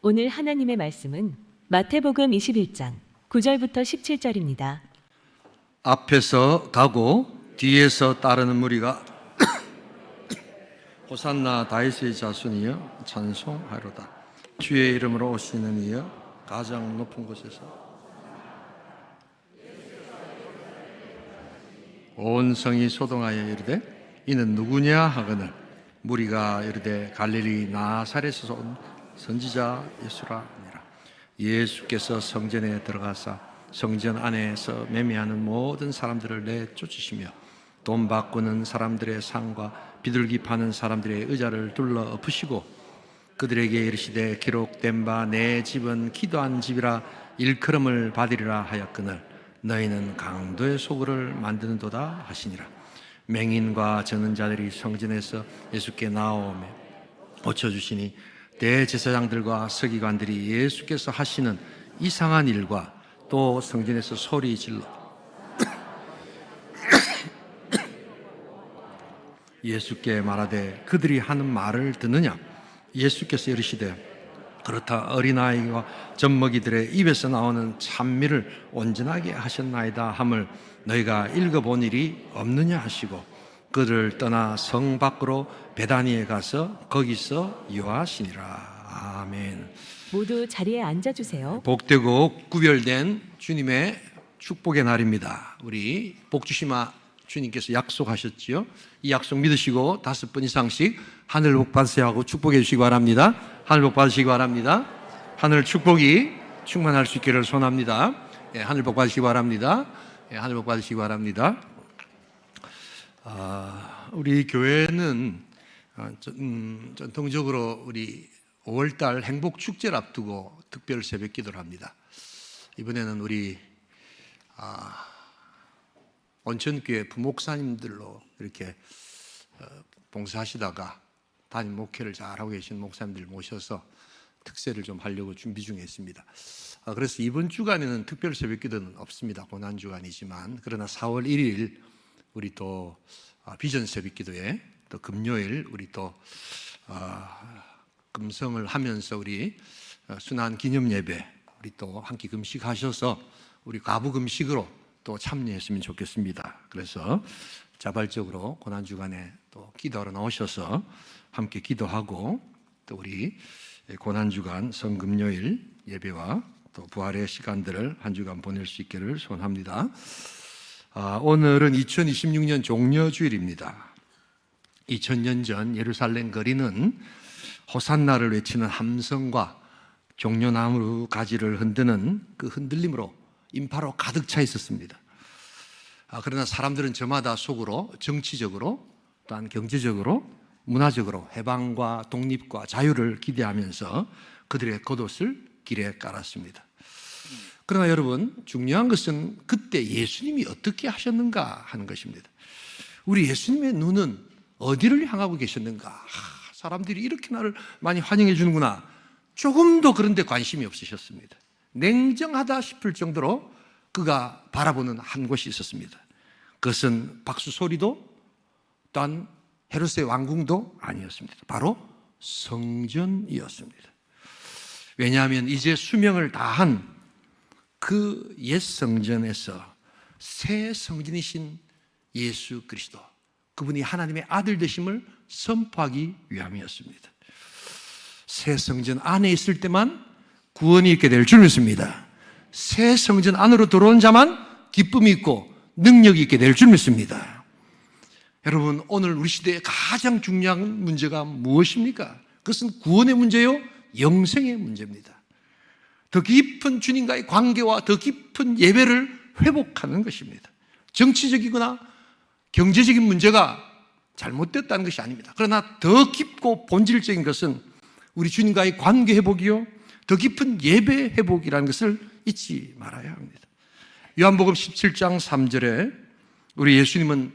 오늘 하나님의 말씀은 마태복음 21장 9절부터 17절입니다. 앞에서 가고 뒤에서 따르는 무리가 호산나 다윗의 자손이여 찬송하로다. 주의 이름으로 오시는 이여 가장 높은 곳에서 온 성이 소동하여 이르되 이는 누구냐 하거늘 무리가 이르되 갈릴리 나사렛에서 온 선지자 예수라 하니라. 예수께서 성전에 들어가사 성전 안에서 매매하는 모든 사람들을 내쫓으시며 돈 바꾸는 사람들의 상과 비둘기 파는 사람들의 의자를 둘러 엎으시고 그들에게 이르시되 기록된 바 내 집은 기도한 집이라 일컬음을 받으리라 하였거늘 너희는 강도의 소굴을 만드는도다 하시니라. 맹인과 저는 자들이 성전에서 예수께 나오며 고쳐주시니 대제사장들과 서기관들이 예수께서 하시는 이상한 일과 또 성전에서 소리 질러 예수께 말하되 그들이 하는 말을 듣느냐. 예수께서 이르시되 그렇다 어린아이와 젖먹이들의 입에서 나오는 찬미를 온전하게 하셨나이다 함을 너희가 읽어본 일이 없느냐 하시고 그를 떠나 성 밖으로 베다니에 가서 거기서 유하시니라. 아멘. 모두 자리에 앉아주세요. 복되고 구별된 주님의 축복의 날입니다. 우리 복주시마 주님께서 약속하셨지요. 이 약속 믿으시고 5번 이상씩 하늘 복 받으세요 하고 축복해 주시기 바랍니다. 하늘 복 받으시기 바랍니다. 하늘 축복이 충만할 수 있기를 소원합니다. 하늘 복 받으시기 바랍니다. 하늘 복 받으시기 바랍니다. 우리 교회는 전통적으로 우리 5월달 행복축제를 앞두고 특별 새벽 기도를 합니다. 이번에는 우리 온천교회 부목사님들로 이렇게 봉사하시다가 담임 목회를 잘하고 계신 목사님들 모셔서 특세를 좀 하려고 준비 중에 있습니다. 그래서 이번 주간에는 특별 새벽 기도는 없습니다. 고난주간이지만 그러나 4월 1일 우리 또 비전 새벽 기도에 또 금요일 우리 또 금성을 하면서 우리 순환 기념 예배 우리 또 한 끼 금식하셔서 우리 가부 금식으로 또 참여했으면 좋겠습니다. 그래서 자발적으로 고난주간에 또 기도하러 나오셔서 함께 기도하고 또 우리 고난주간 성금요일 예배와 또 부활의 시간들을 한 주간 보낼 수 있기를 소원합니다. 오늘은 2026년 종려주일입니다. 2000년 전 예루살렘 거리는 호산나를 외치는 함성과 종려나무 가지를 흔드는 그 흔들림으로 인파로 가득 차 있었습니다. 그러나 사람들은 저마다 속으로 정치적으로 또한 경제적으로 문화적으로 해방과 독립과 자유를 기대하면서 그들의 겉옷을 길에 깔았습니다. 그러나 여러분 중요한 것은 그때 예수님이 어떻게 하셨는가 하는 것입니다. 우리 예수님의 눈은 어디를 향하고 계셨는가. 사람들이 이렇게 나를 많이 환영해 주는구나. 조금도 그런 데 관심이 없으셨습니다. 냉정하다 싶을 정도로 그가 바라보는 한 곳이 있었습니다. 그것은 박수 소리도 또한 헤롯의 왕궁도 아니었습니다. 바로 성전이었습니다. 왜냐하면 이제 수명을 다한 그 옛 성전에서 새 성전이신 예수 그리스도, 그분이 하나님의 아들 되심을 선포하기 위함이었습니다. 새 성전 안에 있을 때만 구원이 있게 될 줄 믿습니다. 새 성전 안으로 들어온 자만 기쁨이 있고 능력이 있게 될 줄 믿습니다. 여러분 오늘 우리 시대의 가장 중요한 문제가 무엇입니까? 그것은 구원의 문제요, 영생의 문제입니다. 더 깊은 주님과의 관계와 더 깊은 예배를 회복하는 것입니다. 정치적이거나 경제적인 문제가 잘못됐다는 것이 아닙니다. 그러나 더 깊고 본질적인 것은 우리 주님과의 관계 회복이요, 더 깊은 예배 회복이라는 것을 잊지 말아야 합니다. 요한복음 17장 3절에 우리 예수님은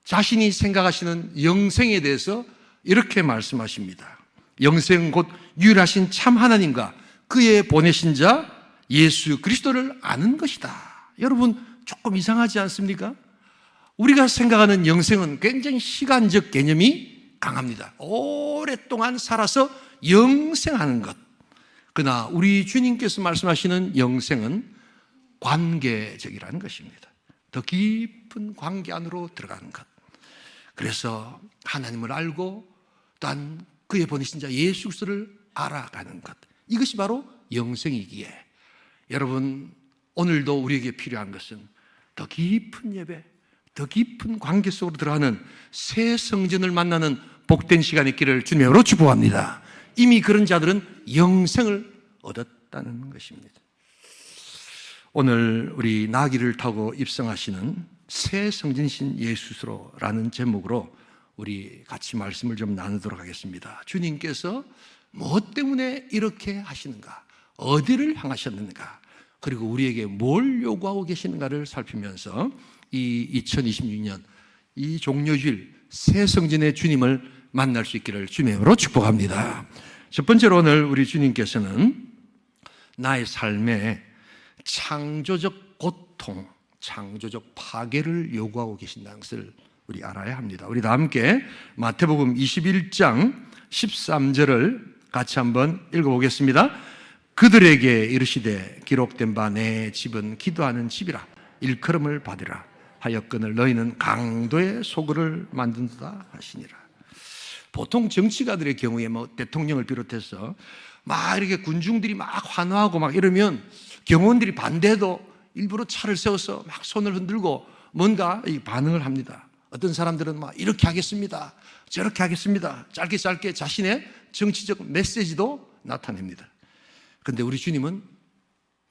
자신이 생각하시는 영생에 대해서 이렇게 말씀하십니다. 영생은 곧 유일하신 참 하나님과 그의 보내신 자 예수 그리스도를 아는 것이다. 여러분 조금 이상하지 않습니까? 우리가 생각하는 영생은 굉장히 시간적 개념이 강합니다. 오랫동안 살아서 영생하는 것, 그러나 우리 주님께서 말씀하시는 영생은 관계적이라는 것입니다. 더 깊은 관계 안으로 들어가는 것. 그래서 하나님을 알고 또한 그의 보내신 자 예수 그리스도를 알아가는 것. 이것이 바로 영생이기에 여러분 오늘도 우리에게 필요한 것은 더 깊은 예배, 더 깊은 관계 속으로 들어가는 새 성전을 만나는 복된 시간이 있기를 주님으로 축복합니다. 이미 그런 자들은 영생을 얻었다는 것입니다. 오늘 우리 나귀를 타고 입성하시는 새 성전이신 예수스로라는 제목으로 우리 같이 말씀을 좀 나누도록 하겠습니다. 주님께서 무엇 때문에 이렇게 하시는가? 어디를 향하셨는가? 그리고 우리에게 뭘 요구하고 계시는가를 살피면서 이 2026년 이 종료주일 새 성전의 주님을 만날 수 있기를 주님으로 축복합니다. 첫 번째로 오늘 우리 주님께서는 나의 삶에 창조적 고통, 창조적 파괴를 요구하고 계신다는 것을 우리 알아야 합니다. 우리 다 함께 마태복음 21장 13절을 같이 한번 읽어보겠습니다. 그들에게 이르시되 기록된 바 내 집은 기도하는 집이라 일컬음을 받으라 하였거늘 너희는 강도의 소굴을 만든다 하시니라. 보통 정치가들의 경우에 뭐 대통령을 비롯해서 막 이렇게 군중들이 막 환호하고 막 이러면 경호원들이 반대해도 일부러 차를 세워서 막 손을 흔들고 뭔가 반응을 합니다. 어떤 사람들은 막 이렇게 하겠습니다, 저렇게 하겠습니다, 짧게 짧게 자신의 정치적 메시지도 나타냅니다. 그런데 우리 주님은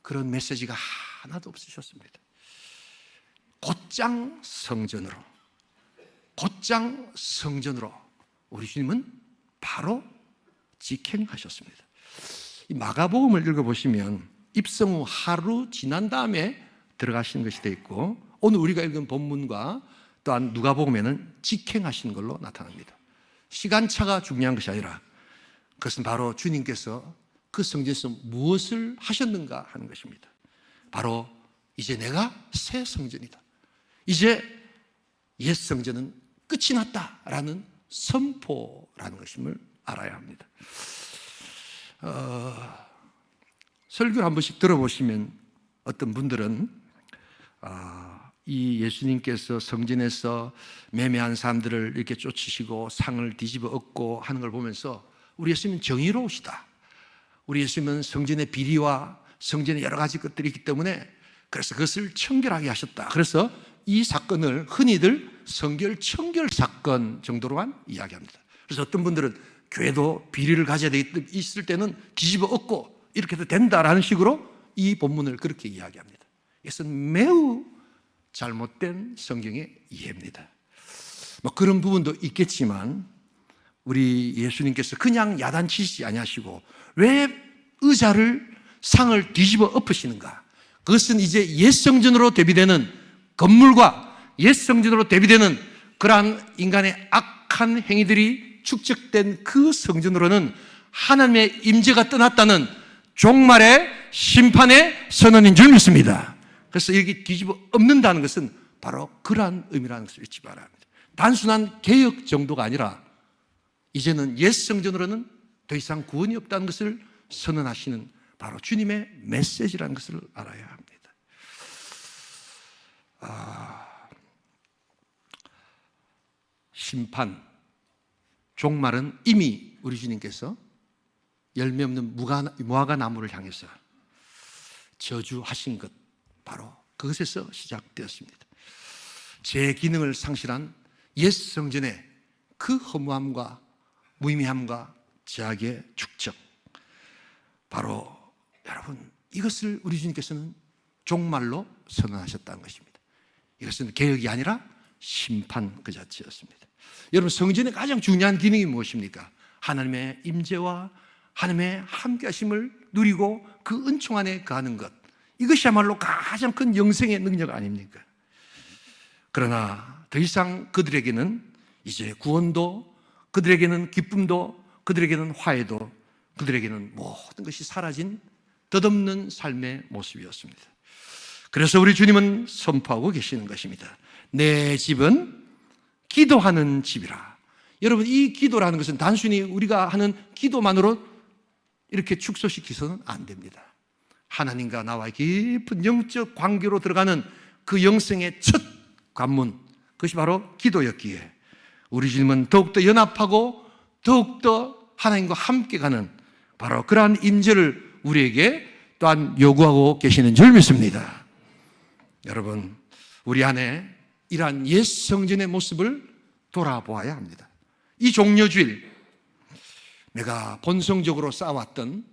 그런 메시지가 하나도 없으셨습니다. 곧장 성전으로 우리 주님은 바로 직행하셨습니다. 이 마가복음을 읽어보시면 입성 후 하루 지난 다음에 들어가시는 것이 되어 있고 오늘 우리가 읽은 본문과 또한 누가복음에는 직행하시는 걸로 나타납니다. 시간차가 중요한 것이 아니라 그것은 바로 주님께서 그 성전에서 무엇을 하셨는가 하는 것입니다. 바로 이제 내가 새 성전이다, 이제 옛 성전은 끝이 났다라는 선포라는 것임을 알아야 합니다. 설교를 한 번씩 들어보시면 어떤 분들은 이 예수님께서 성전에서 매매한 사람들을 이렇게 쫓으시고 상을 뒤집어 엎고 하는 걸 보면서 우리 예수님은 정의로우시다, 우리 예수님은 성전의 비리와 성전의 여러 가지 것들이 있기 때문에 그래서 그것을 청결하게 하셨다. 그래서 이 사건을 흔히들 성결 청결 사건 정도로만 이야기합니다. 그래서 어떤 분들은 교회도 비리를 가져야 있을 때는 뒤집어 엎고 이렇게 해도 된다라는 식으로 이 본문을 그렇게 이야기합니다. 이것은 매우 잘못된 성경의 이해입니다. 뭐 그런 부분도 있겠지만 우리 예수님께서 그냥 야단치시지 아니하시고 왜 의자를 상을 뒤집어 엎으시는가? 그것은 이제 옛 성전으로 대비되는 건물과 옛 성전으로 대비되는 그러한 인간의 악한 행위들이 축적된 그 성전으로는 하나님의 임재가 떠났다는 종말의 심판의 선언인 줄 믿습니다. 그래서 여기 뒤집어 엎는다는 것은 바로 그러한 의미라는 것을 잊지 말아야 합니다. 단순한 개혁 정도가 아니라 이제는 옛 성전으로는 더 이상 구원이 없다는 것을 선언하시는 바로 주님의 메시지라는 것을 알아야 합니다. 심판, 종말은 이미 우리 주님께서 열매 없는 무화과 나무를 향해서 저주하신 것, 바로 그것에서 시작되었습니다. 제 기능을 상실한 옛 성전의 그 허무함과 무의미함과 제약의 축적, 바로 여러분 이것을 우리 주님께서는 종말로 선언하셨다는 것입니다. 이것은 개혁이 아니라 심판 그 자체였습니다. 여러분 성전의 가장 중요한 기능이 무엇입니까? 하나님의 임재와 하나님의 함께하심을 누리고 그 은총 안에 거하는 것, 이것이야말로 가장 큰 영생의 능력 아닙니까? 그러나 더 이상 그들에게는 이제 구원도, 그들에게는 기쁨도, 그들에게는 화해도, 그들에게는 모든 것이 사라진 덧없는 삶의 모습이었습니다. 그래서 우리 주님은 선포하고 계시는 것입니다. 내 집은 기도하는 집이라. 여러분 이 기도라는 것은 단순히 우리가 하는 기도만으로 이렇게 축소시켜서는 안 됩니다. 하나님과 나와의 깊은 영적 관계로 들어가는 그 영성의 첫 관문, 그것이 바로 기도였기에 우리 주님은 더욱더 연합하고 더욱더 하나님과 함께 가는 바로 그러한 임재를 우리에게 또한 요구하고 계시는 줄 믿습니다. 여러분, 우리 안에 이러한 옛 성전의 모습을 돌아보아야 합니다. 이 종려주일, 내가 본성적으로 쌓아왔던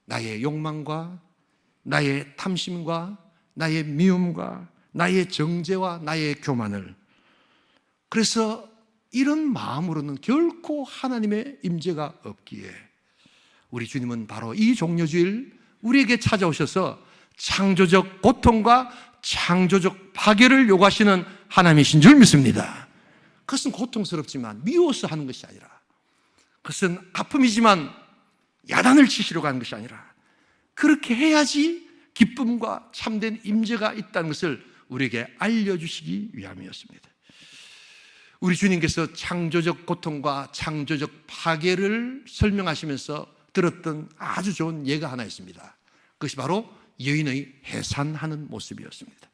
나의 욕망과 나의 탐심과 나의 미움과 나의 정죄와 나의 교만을, 그래서 이런 마음으로는 결코 하나님의 임재가 없기에 우리 주님은 바로 이 종려주일 우리에게 찾아오셔서 창조적 고통과 창조적 파괴를 요구하시는 하나님이신 줄 믿습니다. 그것은 고통스럽지만 미워서 하는 것이 아니라, 그것은 아픔이지만 야단을 치시려고 하는 것이 아니라, 그렇게 해야지 기쁨과 참된 임재가 있다는 것을 우리에게 알려주시기 위함이었습니다. 우리 주님께서 창조적 고통과 창조적 파괴를 설명하시면서 들었던 아주 좋은 예가 하나 있습니다. 그것이 바로 여인의 해산하는 모습이었습니다.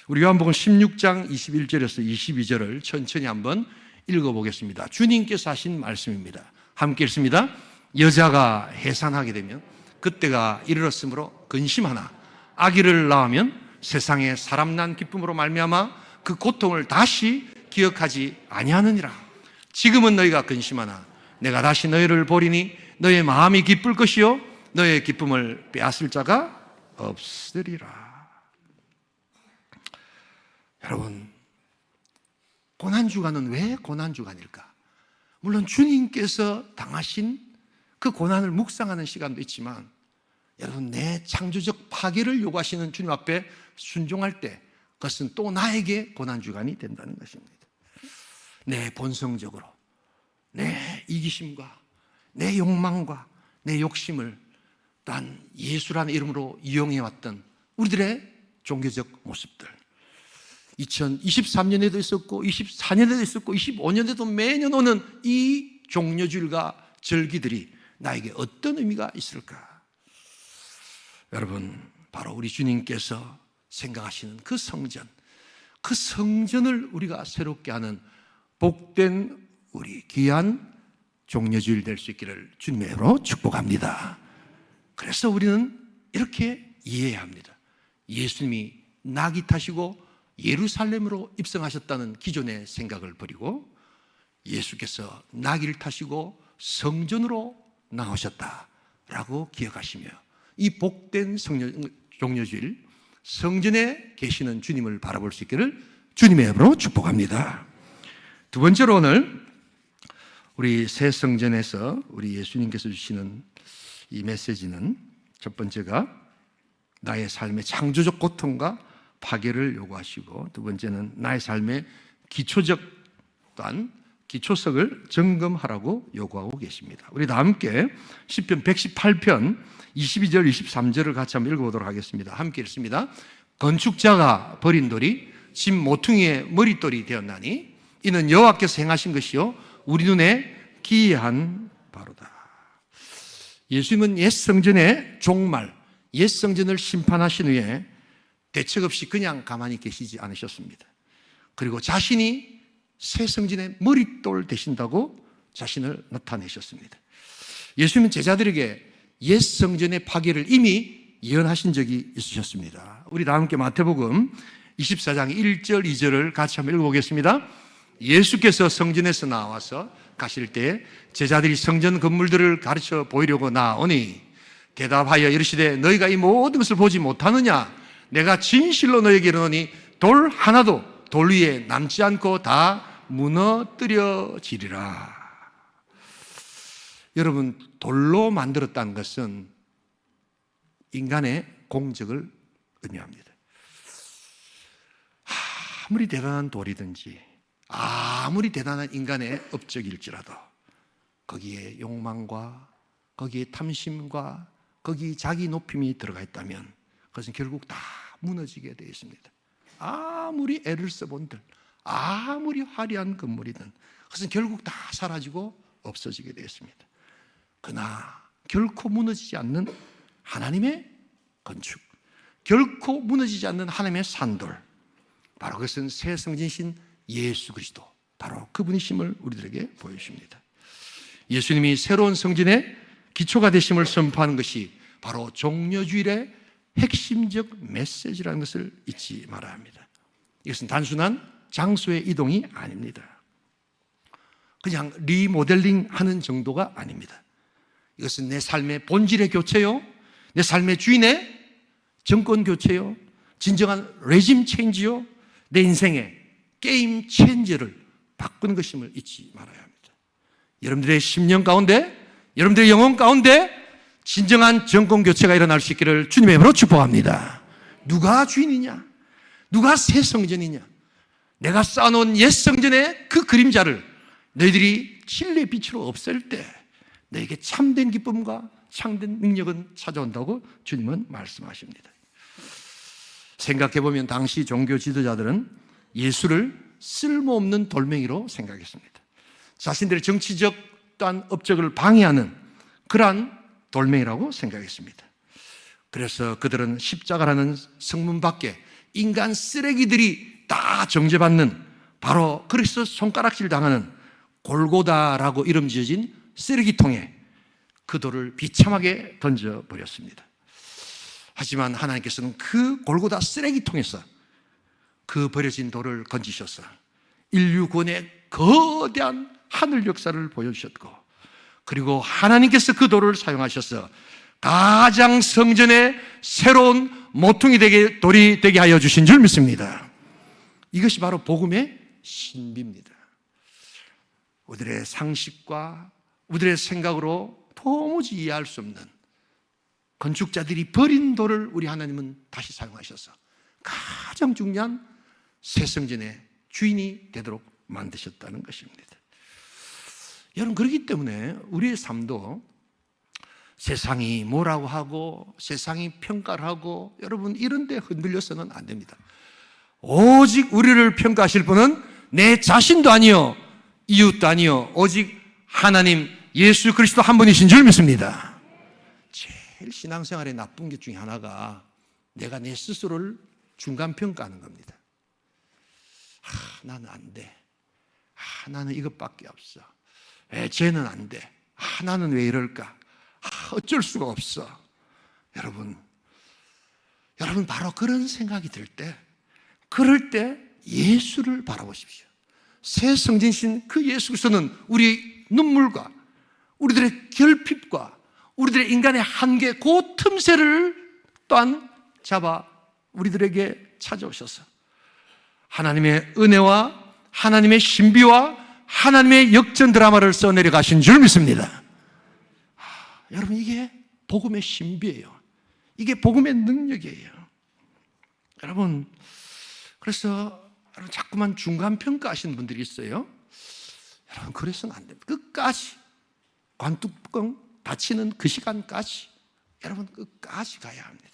우리 요한복음 16장 21절에서 22절을 천천히 한번 읽어보겠습니다. 주님께서 하신 말씀입니다. 함께 읽습니다. 여자가 해산하게 되면 그때가 이르렀으므로 근심하나 아기를 낳으면 세상에 사람 난 기쁨으로 말미암아 그 고통을 다시 기억하지 아니하느니라. 지금은 너희가 근심하나 내가 다시 너희를 보리니 너의 마음이 기쁠 것이요 너의 기쁨을 빼앗을 자가 없으리라. 여러분, 고난주간은 왜 고난주간일까? 물론 주님께서 당하신 그 고난을 묵상하는 시간도 있지만, 여러분, 내 창조적 파괴를 요구하시는 주님 앞에 순종할 때 그것은 또 나에게 고난주간이 된다는 것입니다. 내 본성적으로 내 이기심과 내 욕망과 내 욕심을 또한 예수라는 이름으로 이용해왔던 우리들의 종교적 모습들, 2023년에도 있었고 24년에도 있었고 25년에도 매년 오는 이 종려주일과 절기들이 나에게 어떤 의미가 있을까? 여러분, 바로 우리 주님께서 생각하시는 그 성전, 그 성전을 우리가 새롭게 하는 복된 우리 귀한 종려주일 될 수 있기를 주님의 이름으로 축복합니다. 그래서 우리는 이렇게 이해해야 합니다. 예수님이 낙이 타시고 예루살렘으로 입성하셨다는 기존의 생각을 버리고 예수께서 나귀를 타시고 성전으로 나오셨다라고 기억하시며 이 복된 종려주일 성전에 계시는 주님을 바라볼 수 있기를 주님의 이름으로 축복합니다. 두 번째로 오늘 우리 새 성전에서 우리 예수님께서 주시는 이 메시지는, 첫 번째가 나의 삶의 창조적 고통과 파괴를 요구하시고, 두 번째는 나의 삶의 기초적 또한 기초석을 점검하라고 요구하고 계십니다. 우리 다 함께 시편 118편 22절 23절을 같이 한번 읽어보도록 하겠습니다. 함께 읽습니다. 건축자가 버린 돌이 집 모퉁이의 머릿돌이 되었나니 이는 여호와께서 행하신 것이요 우리 눈에 기이한 바로다. 예수님은 옛 성전의 종말, 옛 성전을 심판하신 후에 대책 없이 그냥 가만히 계시지 않으셨습니다. 그리고 자신이 새 성전의 머릿돌 되신다고 자신을 나타내셨습니다. 예수님은 제자들에게 옛 성전의 파괴를 이미 예언하신 적이 있으셨습니다. 우리 다 함께 마태복음 24장 1절 2절을 같이 한번 읽어보겠습니다. 예수께서 성전에서 나와서 가실 때 제자들이 성전 건물들을 가르쳐 보이려고 나오니 대답하여 이르시되 너희가 이 모든 것을 보지 못하느냐? 내가 진실로 너희에게 이르노니 돌 하나도 돌 위에 남지 않고 다 무너뜨려지리라. 여러분, 돌로 만들었다는 것은 인간의 공적을 의미합니다. 아무리 대단한 돌이든지 아무리 대단한 인간의 업적일지라도 거기에 욕망과 거기에 탐심과 거기에 자기 높임이 들어가 있다면 그것은 결국 다 무너지게 되어 있습니다. 아무리 애를 써본들, 아무리 화려한 건물이든 그것은 결국 다 사라지고 없어지게 되어 있습니다. 그러나 결코 무너지지 않는 하나님의 건축, 결코 무너지지 않는 하나님의 산돌, 바로 그것은 새 성전이신 예수 그리스도, 바로 그분이심을 우리들에게 보여주십니다. 예수님이 새로운 성전의 기초가 되심을 선포하는 것이 바로 종려주일의 핵심적 메시지라는 것을 잊지 말아야 합니다. 이것은 단순한 장소의 이동이 아닙니다. 그냥 리모델링 하는 정도가 아닙니다. 이것은 내 삶의 본질의 교체요, 내 삶의 주인의 정권 교체요, 진정한 레짐 체인지요, 내 인생의 게임 체인저를 바꾸는 것임을 잊지 말아야 합니다. 여러분들의 심령 가운데, 여러분들의 영혼 가운데 진정한 정권 교체가 일어날 수 있기를 주님의 이름으로 축복합니다. 누가 주인이냐? 누가 새 성전이냐? 내가 쌓아놓은 옛 성전의 그 그림자를 너희들이 진리의 빛으로 없앨 때 너에게 참된 기쁨과 참된 능력은 찾아온다고 주님은 말씀하십니다. 생각해보면 당시 종교 지도자들은 예수를 쓸모없는 돌멩이로 생각했습니다. 자신들의 정치적 또한 업적을 방해하는 그러한 돌멩이라고 생각했습니다. 그래서 그들은 십자가라는 성문 밖에 인간 쓰레기들이 다 정죄받는, 바로 그리스도 손가락질 당하는 골고다라고 이름 지어진 쓰레기통에 그 돌을 비참하게 던져버렸습니다. 하지만 하나님께서는 그 골고다 쓰레기통에서 그 버려진 돌을 건지셔서 인류 구원의 거대한 하늘 역사를 보여주셨고, 그리고 하나님께서 그 돌을 사용하셔서 가장 성전의 새로운 모퉁이 돌이 되게 하여 주신 줄 믿습니다. 이것이 바로 복음의 신비입니다. 우리들의 상식과 우리들의 생각으로 도무지 이해할 수 없는 건축자들이 버린 돌을 우리 하나님은 다시 사용하셔서 가장 중요한 새 성전의 주인이 되도록 만드셨다는 것입니다. 여러분, 그렇기 때문에 우리의 삶도 세상이 뭐라고 하고 세상이 평가를 하고 여러분 이런 데 흔들려서는 안 됩니다. 오직 우리를 평가하실 분은 내 자신도 아니요 이웃도 아니요 오직 하나님 예수 그리스도 한 분이신 줄 믿습니다. 제일 신앙생활의 나쁜 것 중에 하나가 내가 내 스스로를 중간평가하는 겁니다. 나는 안 돼. 나는 이것밖에 없어. 쟤는 안 돼. 나는 왜 이럴까? 어쩔 수가 없어. 여러분 바로 그런 생각이 들 때, 그럴 때 예수를 바라보십시오. 새 성전이신 그 예수 그리스도는 우리의 눈물과 우리들의 결핍과 우리들의 인간의 한계, 그 틈새를 또한 잡아 우리들에게 찾아오셔서 하나님의 은혜와 하나님의 신비와 하나님의 역전 드라마를 써내려 가신 줄 믿습니다. 여러분, 이게 복음의 신비예요. 이게 복음의 능력이에요. 여러분, 그래서 자꾸만 중간평가하시는 분들이 있어요. 여러분, 그래서는 안 됩니다. 끝까지 관뚜껑 닫히는 그 시간까지 여러분 끝까지 가야 합니다.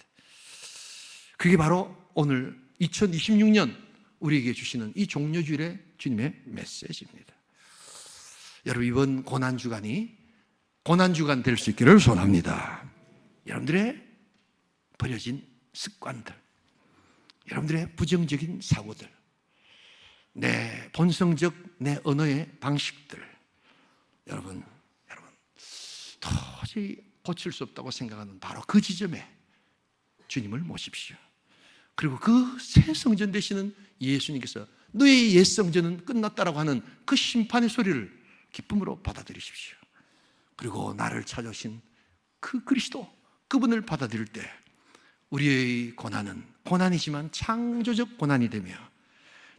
그게 바로 오늘 2026년 우리에게 주시는 이 종려주일의 주님의 메시지입니다. 여러분, 이번 고난주간이 고난주간 될 수 있기를 소원합니다. 여러분들의 버려진 습관들, 여러분들의 부정적인 사고들, 내 본성적 내 언어의 방식들, 여러분 도저히 고칠 수 없다고 생각하는 바로 그 지점에 주님을 모십시오. 그리고 그 새 성전 되시는 예수님께서 너의 옛 성전은 끝났다라고 하는 그 심판의 소리를 기쁨으로 받아들이십시오. 그리고 나를 찾아오신 그 그리스도, 그분을 받아들일 때 우리의 고난은 고난이지만 창조적 고난이 되며,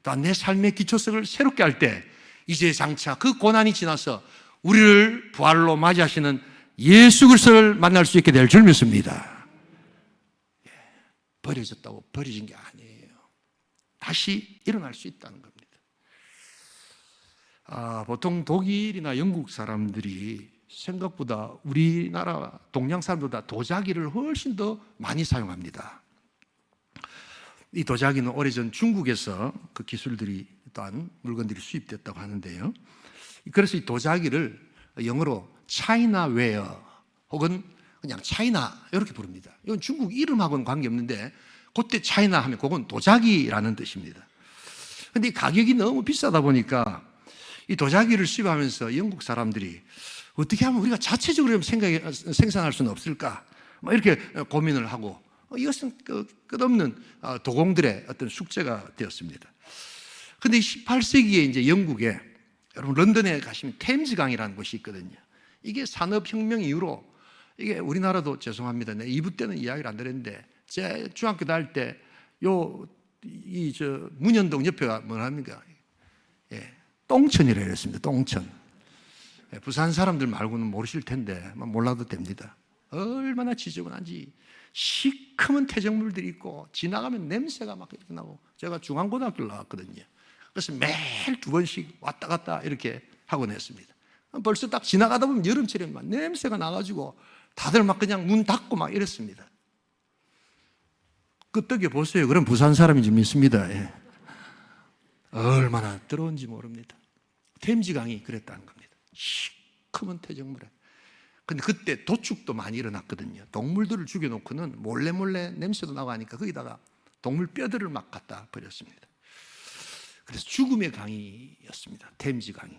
또한 내 삶의 기초석을 새롭게 할 때 이제 장차 그 고난이 지나서 우리를 부활로 맞이하시는 예수 그리스도를 만날 수 있게 될 줄 믿습니다. 버려졌다고 버려진 게 아니에요. 다시 일어날 수 있다는 겁니다. 보통 독일이나 영국 사람들이 생각보다 우리나라 동양 사람들보다 도자기를 훨씬 더 많이 사용합니다. 이 도자기는 오래전 중국에서 그 기술들이 또한 물건들이 수입됐다고 하는데요. 그래서 이 도자기를 영어로 차이나 웨어, 혹은 그냥 차이나 이렇게 부릅니다. 이건 중국 이름하고는 관계없는데 그때 차이나 하면 그건 도자기라는 뜻입니다. 그런데 이 가격이 너무 비싸다 보니까 이 도자기를 수입하면서 영국 사람들이 어떻게 하면 우리가 자체적으로 생산할 수는 없을까? 뭐 이렇게 고민을 하고 이것은 끝없는 도공들의 어떤 숙제가 되었습니다. 그런데 18세기에 이제 영국에 여러분 런던에 가시면 템즈강이라는 곳이 있거든요. 이게 산업혁명 이후로 이게 우리나라도 죄송합니다. 내 2부 때는 이야기를 안 드렸는데 제 중학교 다닐 때 문현동 옆에가 뭐랍니까? 예, 똥천이라 그랬습니다. 똥천. 예, 부산 사람들 말고는 모르실 텐데 몰라도 됩니다. 얼마나 지저분한지 시커먼 퇴적물들이 있고 지나가면 냄새가 막 이렇게 나고 제가 중앙고등학교를 나왔거든요. 그래서 매일 2번씩 왔다 갔다 이렇게 하곤 했습니다. 벌써 딱 지나가다 보면 여름철에 막 냄새가 나가지고 다들 막 그냥 문 닫고 막 이랬습니다. 끄떡여 보세요. 그럼 부산 사람인지 믿습니다. 예. 얼마나 더러운지 모릅니다. 템지강이 그랬다는 겁니다. 시커먼 퇴적물에. 근데 그때 도축도 많이 일어났거든요. 동물들을 죽여놓고는 몰래 냄새도 나고 하니까 거기다가 동물 뼈들을 막 갖다 버렸습니다. 그래서 죽음의 강이었습니다. 템지강이.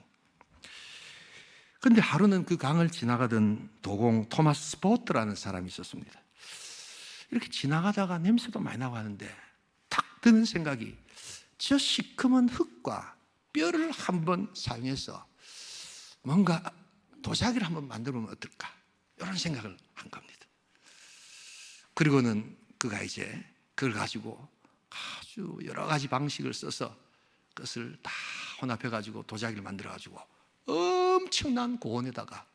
그런데 하루는 그 강을 지나가던 도공 토마스 스포트라는 사람이 있었습니다. 이렇게 지나가다가 냄새도 많이 나고 하는데 탁 드는 생각이 저 시커먼 흙과 뼈를 한번 사용해서 뭔가 도자기를 한번 만들면 어떨까? 이런 생각을 한 겁니다. 그리고는 그가 이제 그걸 가지고 아주 여러 가지 방식을 써서 그것을 다 혼합해가지고 도자기를 만들어가지고 엄청난 고온에다가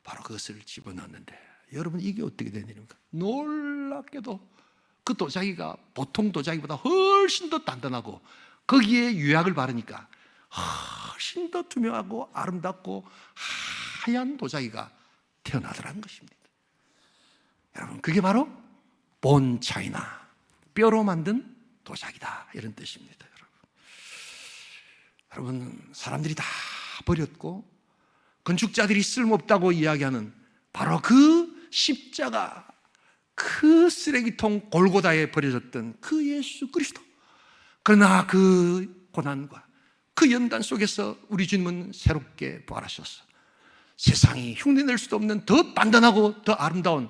바로 그것을 집어넣었는데 여러분 이게 어떻게 된 일입니까? 놀랍게도 그 도자기가 보통 도자기보다 훨씬 더 단단하고 거기에 유약을 바르니까 훨씬 더 투명하고 아름답고 하얀 도자기가 태어나더라는 것입니다. 여러분 그게 바로 본 차이나 뼈로 만든 도자기다 이런 뜻입니다. 여러분 사람들이 다 버렸고 건축자들이 쓸모없다고 이야기하는 바로 그 십자가 그 쓰레기통 골고다에 버려졌던 그 예수 그리스도. 그러나 그 고난과 그 연단 속에서 우리 주님은 새롭게 부활하셨어. 세상이 흉내낼 수도 없는 더 단단하고 더 아름다운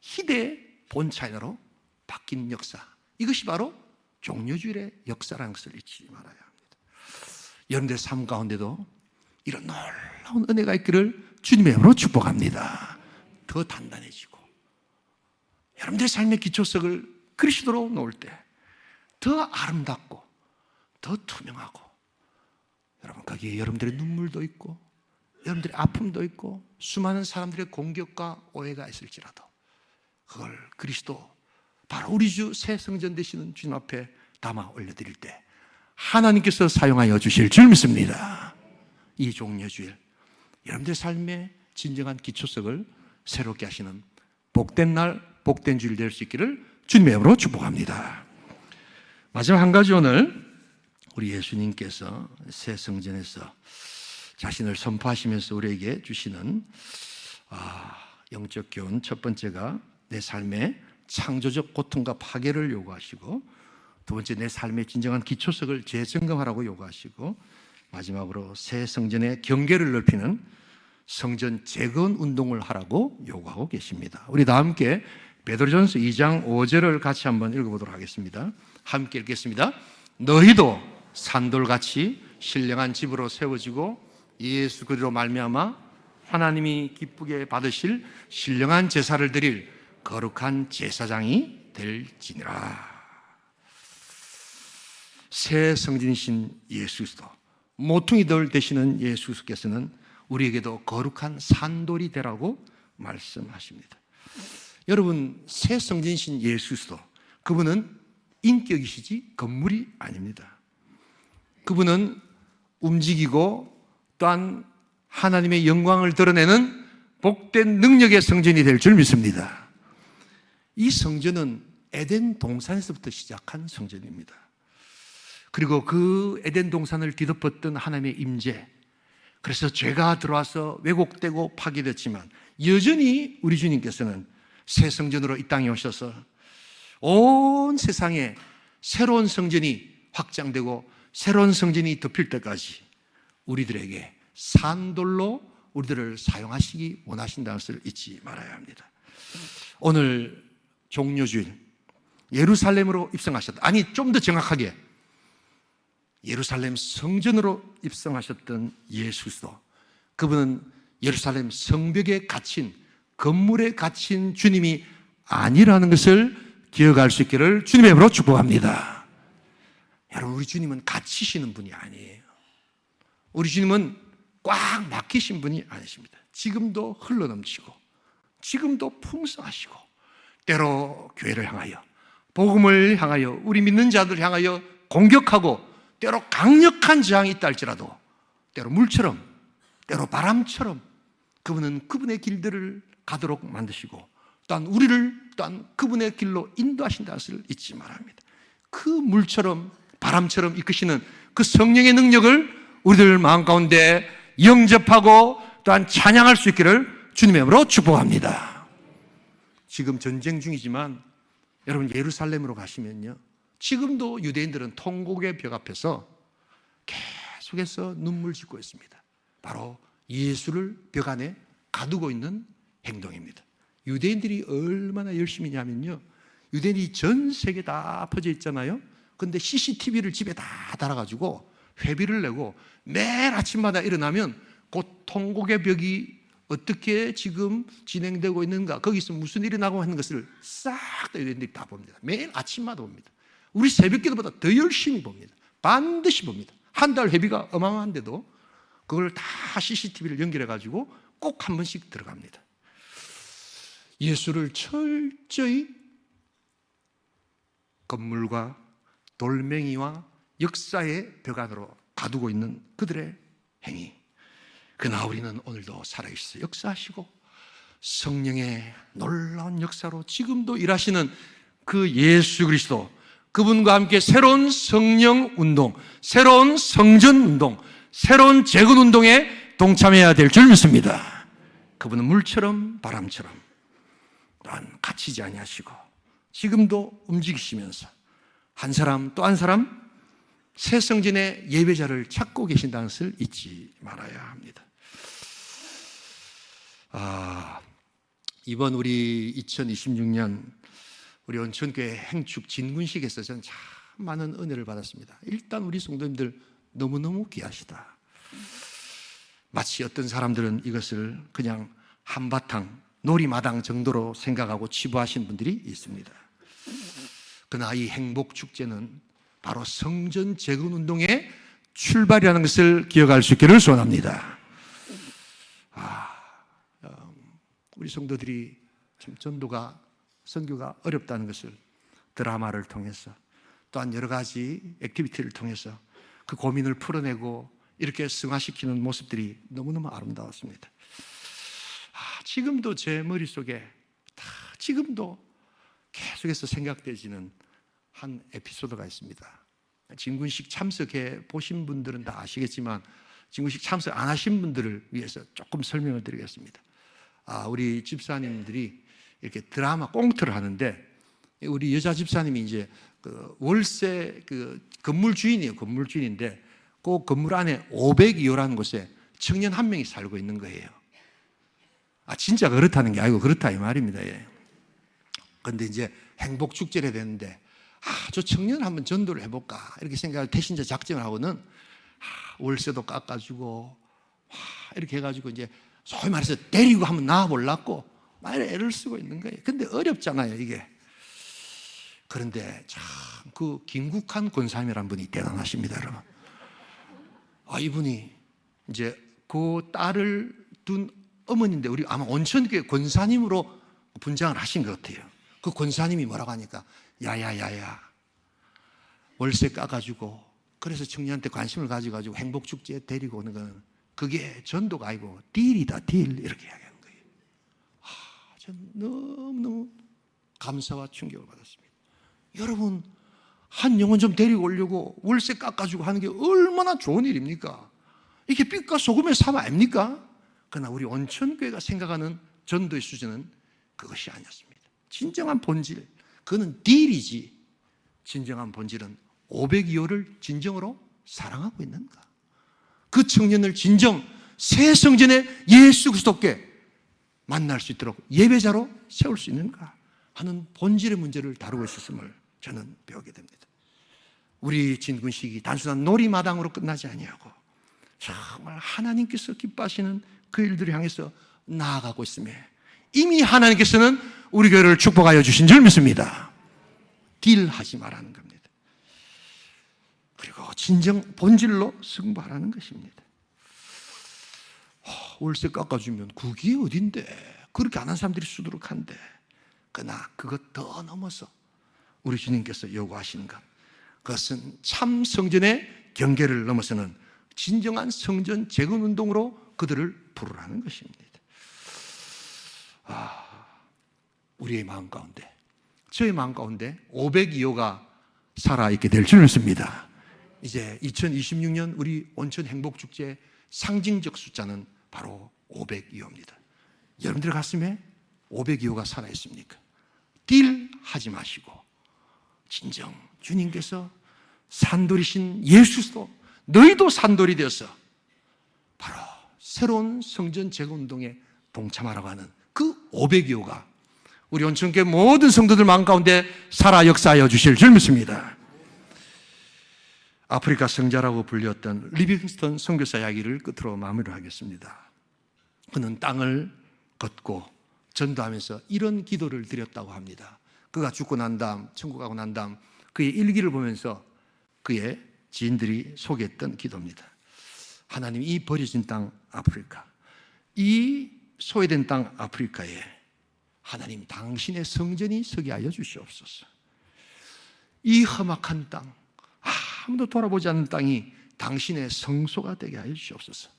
희대의 본차이나로 바뀐 역사. 이것이 바로 종려주일의 역사라는 것을 잊지 말아야 합니다. 여러분들의 삶 가운데도 이런 놀라운 은혜가 있기를 주님의 이름으로 축복합니다. 더 단단해지고 여러분들의 삶의 기초석을 그리스도로 놓을 때 더 아름답고 더 투명하고 여러분 거기에 여러분들의 눈물도 있고 여러분들의 아픔도 있고 수많은 사람들의 공격과 오해가 있을지라도 그걸 그리스도 바로 우리 주 새 성전 되시는 주님 앞에 담아 올려드릴 때 하나님께서 사용하여 주실 줄 믿습니다. 이 종려주일 여러분들의 삶의 진정한 기초석을 새롭게 하시는 복된 날 복된 주일 될 수 있기를 주님의 이름으로 축복합니다. 마지막 한 가지 오늘 우리 예수님께서 새 성전에서 자신을 선포하시면서 우리에게 주시는 영적 교훈 첫 번째가 내 삶의 창조적 고통과 파괴를 요구하시고 두 번째 내 삶의 진정한 기초석을 재점검하라고 요구하시고 마지막으로 새 성전의 경계를 넓히는 성전 재건 운동을 하라고 요구하고 계십니다. 우리 다 함께 베드로전서 2장 5절을 같이 한번 읽어보도록 하겠습니다. 함께 읽겠습니다. 너희도 산돌같이 신령한 집으로 세워지고 예수 그리스도로 말미암아 하나님이 기쁘게 받으실 신령한 제사를 드릴 거룩한 제사장이 될지니라. 새 성전이신 예수 그리스도, 모퉁이돌 되시는 예수 그리스도께서는 우리에게도 거룩한 산돌이 되라고 말씀하십니다. 여러분, 새 성전이신 예수 그리스도, 그분은 인격이시지 건물이 아닙니다. 그분은 움직이고 또한 하나님의 영광을 드러내는 복된 능력의 성전이 될 줄 믿습니다. 이 성전은 에덴 동산에서부터 시작한 성전입니다. 그리고 그 에덴 동산을 뒤덮었던 하나님의 임재, 그래서 죄가 들어와서 왜곡되고 파괴됐지만 여전히 우리 주님께서는 새 성전으로 이 땅에 오셔서 온 세상에 새로운 성전이 확장되고 새로운 성전이 덮일 때까지 우리들에게 산돌로 우리들을 사용하시기 원하신다는 것을 잊지 말아야 합니다. 오늘 종료주일 예루살렘으로 입성하셨다. 아니, 좀 더 정확하게 예루살렘 성전으로 입성하셨던 예수 그리스도, 그분은 예루살렘 성벽에 갇힌, 건물에 갇힌 주님이 아니라는 것을 기억할 수 있기를 주님의 이름으로 축복합니다. 여러분, 우리 주님은 갇히시는 분이 아니에요. 우리 주님은 꽉 막히신 분이 아니십니다. 지금도 흘러넘치고 지금도 풍성하시고 때로 교회를 향하여, 복음을 향하여, 우리 믿는 자들을 향하여 공격하고 때로 강력한 저항이 있다 할지라도 때로 물처럼, 때로 바람처럼 그분은 그분의 길들을 가도록 만드시고 또한 우리를 또한 그분의 길로 인도하신다는 것을 잊지 말아야 합니다. 그 물처럼 바람처럼 이끄시는 그 성령의 능력을 우리들 마음 가운데 영접하고 또한 찬양할 수 있기를 주님의 이름으로 축복합니다. 지금 전쟁 중이지만 여러분, 예루살렘으로 가시면요, 지금도 유대인들은 통곡의 벽 앞에서 계속해서 눈물 짓고 있습니다. 바로 예수를 벽 안에 가두고 있는 행동입니다. 유대인들이 얼마나 열심히냐면요, 유대인이 전 세계 다 퍼져 있잖아요. 근데 CCTV를 집에 다 달아가지고 회비를 내고 매일 아침마다 일어나면 그 통곡의 벽이 어떻게 지금 진행되고 있는가, 거기서 무슨 일이 나고 하는 것을 싹 다 유대인들이 다 봅니다. 매일 아침마다 봅니다. 우리 새벽기도보다 더 열심히 봅니다. 반드시 봅니다. 한 달 회비가 어마어마한데도 그걸 다 CCTV를 연결해가지고 꼭 한 번씩 들어갑니다. 예수를 철저히 건물과 돌멩이와 역사의 벽 안으로 가두고 있는 그들의 행위, 그러나 우리는 오늘도 살아있어 역사하시고 성령의 놀라운 역사로 지금도 일하시는 그 예수 그리스도, 그분과 함께 새로운 성령 운동, 새로운 성전 운동, 새로운 재건 운동에 동참해야 될 줄 믿습니다. 그분은 물처럼 바람처럼 또한 갇히지 아니하시고 지금도 움직이시면서 한 사람 또 한 사람 새 성전의 예배자를 찾고 계신다는 것을 잊지 말아야 합니다. 이번 우리 2026년 우리 온천교회 행축 진군식에서 저는 참 많은 은혜를 받았습니다. 일단 우리 성도님들 너무너무 귀하시다. 마치 어떤 사람들은 이것을 그냥 한바탕 놀이마당 정도로 생각하고 치부하신 분들이 있습니다. 그러나 이 행복축제는 바로 성전 재건 운동의 출발이라는 것을 기억할 수 있기를 소원합니다. 우리 성도들이 참 전도가, 선교가 어렵다는 것을 드라마를 통해서 또한 여러 가지 액티비티를 통해서 그 고민을 풀어내고 이렇게 승화시키는 모습들이 너무너무 아름다웠습니다. 지금도 제 머릿속에 지금도 계속해서 생각되지는 한 에피소드가 있습니다. 진군식 참석해 보신 분들은 다 아시겠지만 진군식 참석 안 하신 분들을 위해서 조금 설명을 드리겠습니다. 우리 집사님들이 이렇게 드라마 꽁트를 하는데, 우리 여자 집사님이 이제 그 월세 그 건물 주인이에요. 건물 주인인데 그 건물 안에 502호라는 곳에 청년 한 명이 살고 있는 거예요. 진짜 그렇다는 게 아니고 그렇다 이 말입니다. 그런데 이제 행복 축제를 해야 되는데 저 청년을 한번 전도를 해볼까 이렇게 생각을 대신자 작정을 하고는 월세도 깎아주고 이렇게 해가지고 이제 소위 말해서 데리고 한번 나와보려고 막 애를 쓰고 있는 거예요. 근데 어렵잖아요, 이게. 그런데 참 그 김국한 권사님이라는 분이 대단하십니다, 여러분. 이분이 이제 그 딸을 둔 어머니인데 우리 아마 온천교회 권사님으로 분장을 하신 것 같아요. 그 권사님이 뭐라고 하니까 야야야야 월세 까가지고 그래서 청년한테 관심을 가지고 행복축제에 데리고 오는 건 그게 전도가 아니고 딜이다, 딜 이렇게 이야기하는 거예요. 전 너무너무 감사와 충격을 받았습니다. 여러분, 한 영혼 좀 데리고 오려고 월세 깎아주고 하는 게 얼마나 좋은 일입니까? 이게 빛과 소금의 삶 아닙니까? 그러나 우리 온천교회가 생각하는 전도의 수준은 그것이 아니었습니다. 진정한 본질, 그는 딜이지 진정한 본질은 502호를 진정으로 사랑하고 있는가? 그 청년을 진정 새 성전의 예수 그리스도께 만날 수 있도록 예배자로 세울 수 있는가 하는 본질의 문제를 다루고 있었음을 저는 배우게 됩니다. 우리 진군식이 단순한 놀이마당으로 끝나지 아니하고 정말 하나님께서 기뻐하시는 그 일들을 향해서 나아가고 있음에 이미 하나님께서는 우리 교회를 축복하여 주신 줄 믿습니다. 딜하지 말라는 겁니다. 그리고 진정 본질로 승부하라는 것입니다. 월세 깎아주면 그게 어딘데 그렇게 안 한 사람들이 수두룩한데, 그러나 그것 더 넘어서 우리 주님께서 요구하시는 것, 그것은 참 성전의 경계를 넘어서는 진정한 성전 재건운동으로 그들을 부르라는 것입니다. 우리의 마음 가운데, 저의 마음 가운데 502호가 살아있게 될 줄 믿습니다. 이제 2026년 우리 온천 행복축제의 상징적 숫자는 바로 502호입니다. 여러분들 가슴에 502호가 살아있습니까? 딜하지 마시고 진정 주님께서 산돌이신 예수도 너희도 산돌이 되어서 바로 새로운 성전 재건운동에 동참하라고 하는 그 502호가 우리 온천교회 모든 성도들 마음 가운데 살아 역사하여 주실 줄 믿습니다. 아프리카 성자라고 불렸던 리빙스턴 선교사 이야기를 끝으로 마무리하겠습니다. 그는 땅을 걷고 전도하면서 이런 기도를 드렸다고 합니다. 그가 죽고 난 다음, 천국 가고 난 다음 그의 일기를 보면서 그의 지인들이 소개했던 기도입니다. 하나님, 이 버려진 땅 아프리카, 이 소외된 땅 아프리카에 하나님 당신의 성전이 서게 하여 주시옵소서. 이 험악한 땅, 아무도 돌아보지 않는 땅이 당신의 성소가 되게 하여 주시옵소서.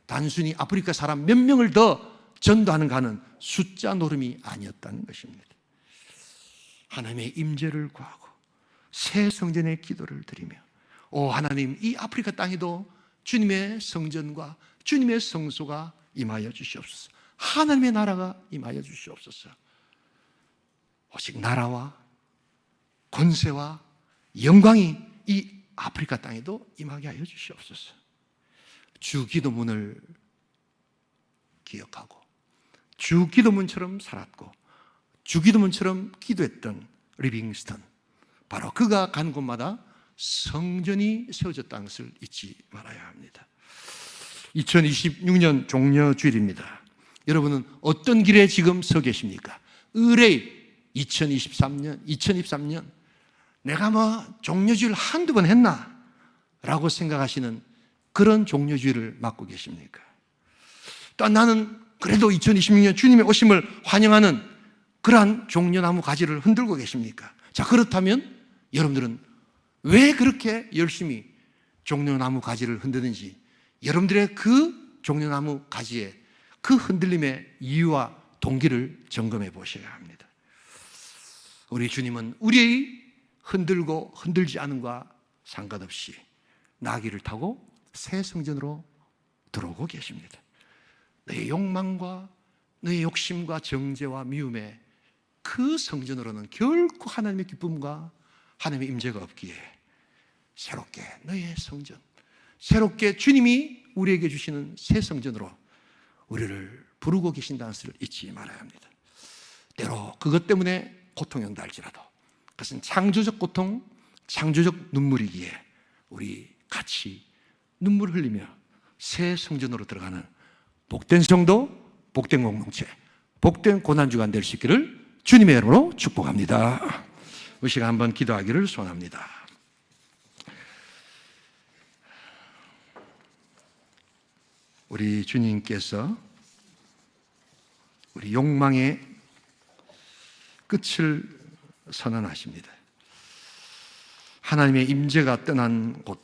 단순히 아프리카 사람 몇 명을 더 전도하는 가는 숫자 노름이 아니었다는 것입니다. 하나님의 임재를 구하고 새 성전의 기도를 드리며, 오 하나님, 이 아프리카 땅에도 주님의 성전과 주님의 성소가 임하여 주시옵소서. 하나님의 나라가 임하여 주시옵소서. 오직 나라와 권세와 영광이 이 아프리카 땅에도 임하게 하여 주시옵소서. 주 기도문을 기억하고 주 기도문처럼 살았고 주 기도문처럼 기도했던 리빙스턴, 바로 그가 간 곳마다 성전이 세워졌다는 것을 잊지 말아야 합니다. 2026년 종려주일입니다. 여러분은 어떤 길에 지금 서 계십니까? 의뢰 2023년 내가 뭐 종려주일 한두 번 했나? 라고 생각하시는 그런 종려주일을 맞고 계십니까? 또 나는 그래도 2026년 주님의 오심을 환영하는 그러한 종려나무 가지를 흔들고 계십니까? 자, 그렇다면 여러분들은 왜 그렇게 열심히 종려나무 가지를 흔드는지, 여러분들의 그 종려나무 가지에 그 흔들림의 이유와 동기를 점검해 보셔야 합니다. 우리 주님은 우리의 흔들고 흔들지 않음과 상관없이 나귀를 타고 새 성전으로 들어오고 계십니다. 너의 욕망과 너의 욕심과 정죄와 미움에 그 성전으로는 결코 하나님의 기쁨과 하나님의 임재가 없기에 새롭게 너의 성전, 새롭게 주님이 우리에게 주시는 새 성전으로 우리를 부르고 계신다는 것을 잊지 말아야 합니다. 때로 그것 때문에 고통이 온다 할지라도 그것은 창조적 고통, 창조적 눈물이기에 우리 같이 눈물을 흘리며 새 성전으로 들어가는 복된 성도, 복된 공동체, 복된 고난주간 될 수 있기를 주님의 이름으로 축복합니다. 이 시간 한번 기도하기를 소원합니다. 우리 주님께서 우리 욕망의 끝을 선언하십니다. 하나님의 임재가 떠난 곳,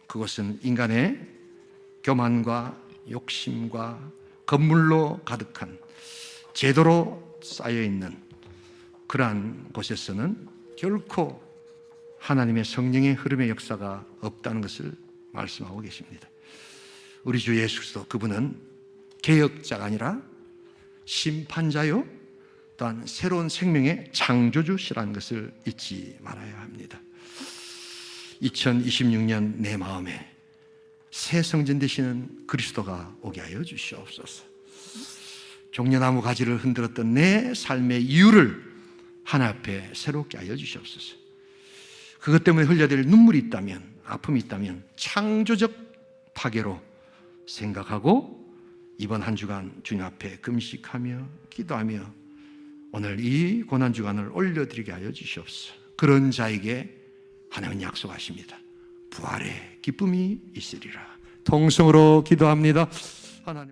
그것은 인간의 교만과 욕심과 건물로 가득한 제도로 쌓여있는 그러한 곳에서는 결코 하나님의 성령의 흐름의 역사가 없다는 것을 말씀하고 계십니다. 우리 주 예수 그리스도, 그분은 개혁자가 아니라 심판자요 또한 새로운 생명의 창조주시라는 것을 잊지 말아야 합니다. 2026년 내 마음에 새 성전 되시는 그리스도가 오게 하여 주시옵소서. 종려나무 가지를 흔들었던 내 삶의 이유를 하나 앞에 새롭게 하여 주시옵소서. 그것 때문에 흘려야 될 눈물이 있다면, 아픔이 있다면 창조적 파괴로 생각하고 이번 한 주간 주님 앞에 금식하며 기도하며 오늘 이 고난주간을 올려드리게 하여 주시옵소서. 그런 자에게 하나님은 약속하십니다. 부활의 기쁨이 있으리라. 통성으로 기도합니다. 하나님.